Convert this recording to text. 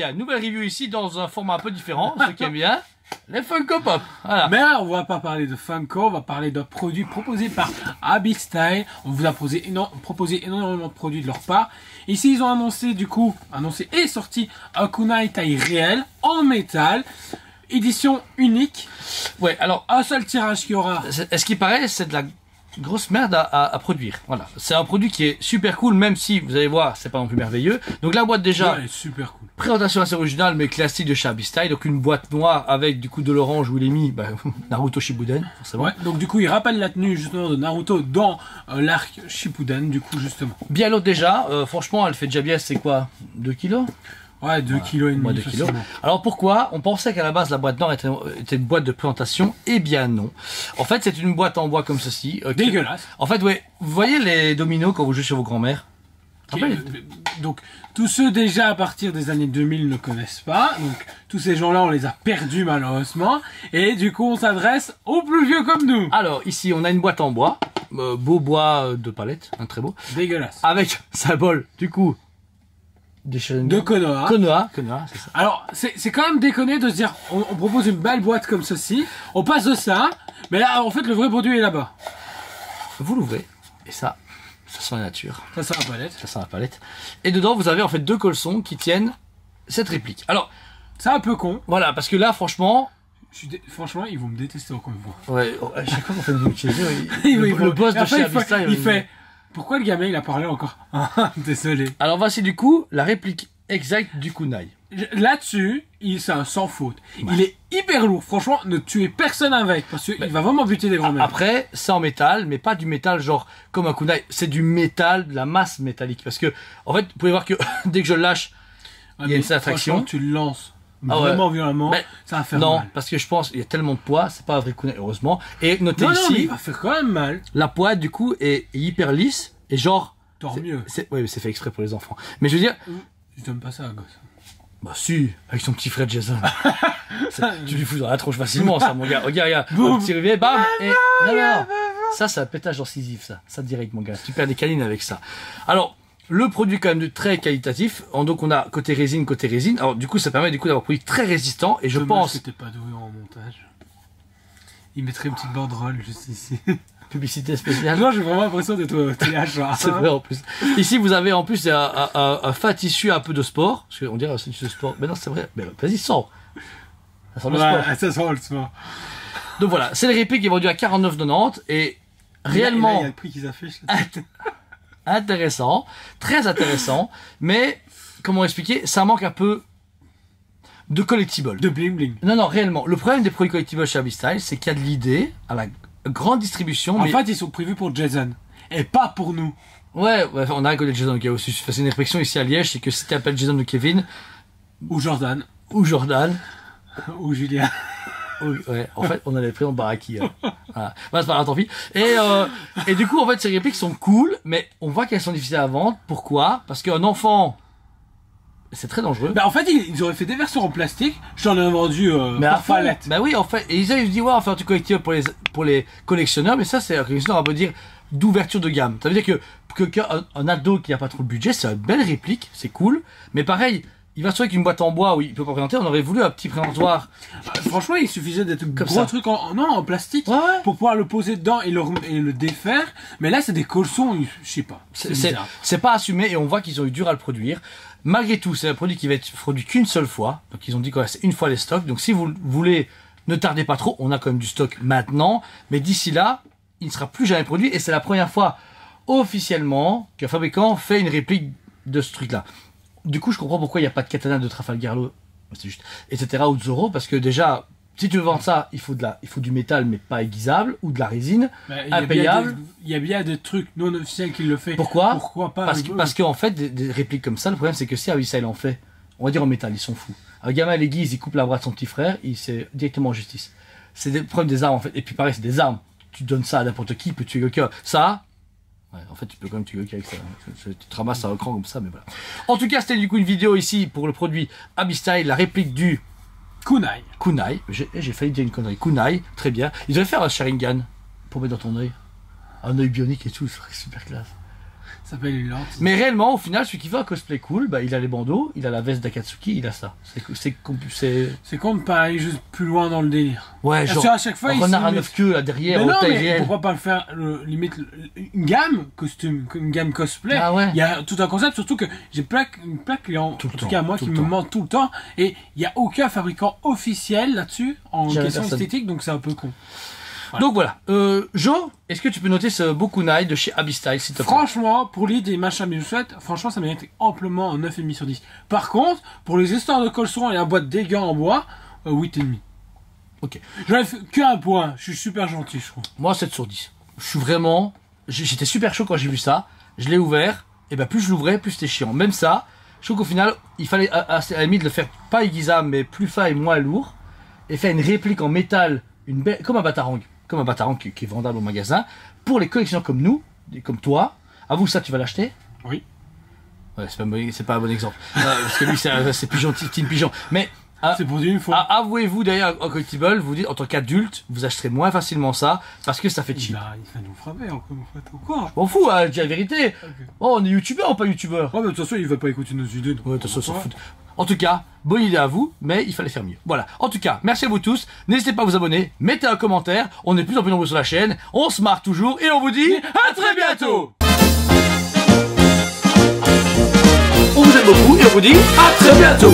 bien. Nouvelle review ici dans un format un peu différent, ceux qui aiment bien. Les Funko Pop. Voilà. Mais là, on va pas parler de Funko, on va parler d'un produit proposé par Abistyle. On vous a proposé énormément de produits de leur part. Ici, ils ont annoncé et sorti un kunai taille réelle en métal. Édition unique. Ouais, alors, Un seul tirage qu'il y aura. ce qui paraît, c'est de la grosse merde à produire. Voilà. C'est un produit qui est super cool, même si, vous allez voir, c'est pas non plus merveilleux. Donc la boîte déjà, Ouais, super cool. présentation assez originale, mais classique de chez Abistyle. Donc une boîte noire avec du coup de l'orange où il est mis Naruto Shippuden, forcément. Ouais, donc du coup, il rappelle la tenue justement de Naruto dans l'arc Shippuden, du coup, justement. Bien l'autre déjà, franchement, elle fait déjà bien, c'est quoi 2 kilos? Ouais, 2 kg et demi. Moins 2 kilos. Alors pourquoi? On pensait qu'à la base la boîte noire était une boîte de présentation. Eh bien non. En fait, c'est une boîte en bois comme ceci. Dégueulasse. En fait, ouais, vous voyez les dominos quand vous jouez chez vos grands-mères? Donc, tous ceux déjà à partir des années 2000 ne connaissent pas. Donc, tous ces gens-là, on les a perdus malheureusement. Et du coup, on s'adresse aux plus vieux comme nous. Alors ici, on a une boîte en bois, beau bois de palette, très beau, Dégueulasse. avec symbole du coup des De Konoha. Konoha, c'est ça. Alors, c'est quand même déconné de se dire, on propose une belle boîte comme ceci, on passe de ça, mais là, en fait, le vrai produit est là-bas. Vous l'ouvrez et ça sent la nature. Ça, c'est la palette. Ça sent la palette. Et dedans, vous avez en fait 2 colsons qui tiennent cette réplique. Alors, C'est un peu con. voilà, parce que là, franchement, Franchement, ils vont me détester encore une fois. ouais, à chaque fois qu'on fait une vidéo, Oui, le boss de après, chez Abistyle, il fait, pourquoi le gamin, il a parlé encore? Désolé. Alors voici du coup la réplique exacte du kunai. Là-dessus, c'est un sans faute. Il est hyper lourd. Franchement, ne tuez personne avec, parce qu'il va vraiment buter des grands-mères. Après, c'est en métal, mais pas du métal genre comme un kunai. C'est du métal, de la masse métallique. Parce que, en fait, vous pouvez voir que dès que je le lâche, il y a une certaine attraction. Tu le lances Ah ouais. vraiment violemment, Mais ça va faire non, mal. parce que je pense qu'il y a tellement de poids, c'est pas un vrai kunai, heureusement. Et notez Non, mais ici, il va faire quand même mal. la poids du coup est hyper lisse et genre. Tant mieux. Oui, c'est fait exprès pour les enfants. Mais je veux dire, Je donne pas ça à gosse. bah si, avec son petit frère Jason. Tu lui fous dans la tronche facilement, ça, mon gars. Regarde, un petit rivière, bam, et non. Ça, c'est un pétage incisif, ça. Ça direct, mon gars. Tu perds des canines avec ça. Alors, le produit quand même de très qualitatif. Donc, on a côté résine. Alors, du coup, ça permet d'avoir un produit très résistant. Et je pense. que t'es pas doué en montage. Il mettrait une petite banderole juste ici. Publicité spéciale. Moi, j'ai vraiment l'impression d'être au TH. C'est vrai en plus. Ici, vous avez en plus un fat tissu un peu de sport. Parce qu'on dirait un tissu de sport. Mais non, c'est vrai. Mais vas-y, sens. Ça sent le sport. Ouais, ça sent le sport. Donc voilà, c'est les répliques qui est vendu à 49,90 et réellement Il y a le prix qu'ils affichent. intéressant, très intéressant, mais comment expliquer, ça manque un peu de collectible. De bling bling. Non, réellement, le problème des produits collectibles chez Abistyle, c'est qu'il y a de l'idée à la grande distribution. En mais... fait, ils sont prévus pour Jason. Et pas pour nous. Ouais, on a un collègue Jason qui a aussi fait une réflexion ici à Liège, c'est que si tu appelles Jason ou Kevin, Ou Jordan. ou Jordan, Ou Julien. ouais, en fait, on a les prénoms de Baraki. Voilà. Bah, c'est pas grave, tant pis. Et du coup, en fait, ces répliques sont cool, mais on voit qu'elles sont difficiles à vendre. Pourquoi? Parce qu'un enfant, c'est très dangereux. Bah, en fait, ils auraient fait des versions en plastique. J'en ai vendu Mais à par fond. palette. Bah oui, en fait. Et ils se disent, ouais, on va faire du collectif pour les collectionneurs, mais ça, c'est un collectionneur, on peut dire, d'ouverture de gamme. Ça veut dire qu'un ado qui n'a pas trop de budget, c'est une belle réplique, c'est cool, mais pareil, il va se trouver qu'une boîte en bois où il peut pas présenter, on aurait voulu un petit présentoir. Franchement, il suffisait d'être Comme gros ça. truc en plastique Ouais. pour pouvoir le poser dedans et le défaire. Mais là, c'est des colsons, je sais pas. C'est bizarre. C'est pas assumé et on voit qu'ils ont eu dur à le produire. Malgré tout, c'est un produit qui va être produit qu'une seule fois. Donc ils ont dit que c'est une fois les stocks. Donc si vous voulez, ne tardez pas trop. On a quand même du stock maintenant. Mais d'ici là, il ne sera plus jamais produit. Et c'est la première fois officiellement qu'un fabricant fait une réplique de ce truc-là. Du coup, je comprends pourquoi il n'y a pas de katana de Trafalgar Law, c'est juste, etc. ou de Zoro, parce que déjà, si tu veux vendre ça, il faut du métal, mais pas aiguisable, ou de la résine, impayable. Il y a bien des trucs non officiels qui le fait. Pourquoi? Pourquoi pas? Parce qu'en fait, des répliques comme ça, le problème c'est que si Abistyle en fait, on va dire en métal, ils sont fous. Un gamin l'aiguise, il coupe la bras de son petit frère, il c'est directement en justice. C'est des problèmes des armes en fait. Et puis pareil, c'est des armes. Tu donnes ça à n'importe qui, il peut tuer quelqu'un. Ça, ouais, en fait, tu peux quand même tuer quelqu'un avec ça. Tu te ramasses un cran comme ça, mais voilà. En tout cas, c'était du coup une vidéo ici pour le produit Abistyle, la réplique du Kunai. J'ai failli dire une connerie. Kunai, très bien. Ils devaient faire un Sharingan pour mettre dans ton œil. Un œil bionique et tout, ce serait super classe. Ça s'appelle une lente. Mais réellement, au final, celui qui veut un cosplay cool, bah, il a les bandeaux, il a la veste d'Akatsuki, il a ça. C'est comme pas aller juste plus loin dans le délire. Ouais, Parce genre, que à chaque fois, un renard à 9 queues, là, derrière, mais au non, taille mais réelle. pourquoi pas le faire, limite, une gamme costume, une gamme cosplay. Ah ouais. Il y a tout un concept, surtout que j'ai une plaque client, Tout le en tout temps, cas moi, tout qui le me temps. ment tout le temps, et il n'y a aucun fabricant officiel là-dessus, en Jamais question personne. esthétique, donc c'est un peu con. Donc voilà. Jo, est-ce que tu peux noter ce Bokunai de chez Abyss Style, s'il te plaît? Franchement, pour l'idée des machins Bijouchouette, franchement, ça mérite amplement un 9,5 sur 10. Par contre, pour les histoires de caleçon et la boîte des gants en bois, 8,5. Ok. J'aurais fait qu'un point, je suis super gentil, je trouve. Moi, 7 sur 10. Je suis vraiment... J'étais super chaud quand j'ai vu ça. Je l'ai ouvert. Et ben plus je l'ouvrais, plus c'était chiant. Même ça, je trouve qu'au final, il fallait à la limite de le faire pas aiguisable, mais plus fin et moins lourd. Et faire une réplique en métal, comme un Batarang. Comme un Batarang qui est vendable au magasin. Pour les collectionneurs comme nous, comme toi. Avoue ça, tu vas l'acheter? Oui. Ouais, c'est pas un bon exemple. Parce que lui, c'est Pigeon, Team Pigeon. Mais... C'est pour dire une fois. Avouez-vous d'ailleurs en collectible, vous dites en tant qu'adulte, vous achèterez moins facilement ça parce que ça fait Il cheap. va nous frapper encore une fois, ou quoi? Je m'en fous, hein, je dis la vérité. Ok. Oh, on est youtubeur ou pas youtubeur? Ouais, mais de toute façon, il va pas écouter nos idées. donc Ouais, de toute façon, on s'en pourquoi fout. En tout cas, bonne idée à vous, mais il fallait faire mieux. Voilà. En tout cas, merci à vous tous. N'hésitez pas à vous abonner, mettez un commentaire. On est de plus en plus nombreux sur la chaîne. On se marre toujours et on vous dit à très bientôt. On vous aime beaucoup et on vous dit à très bientôt.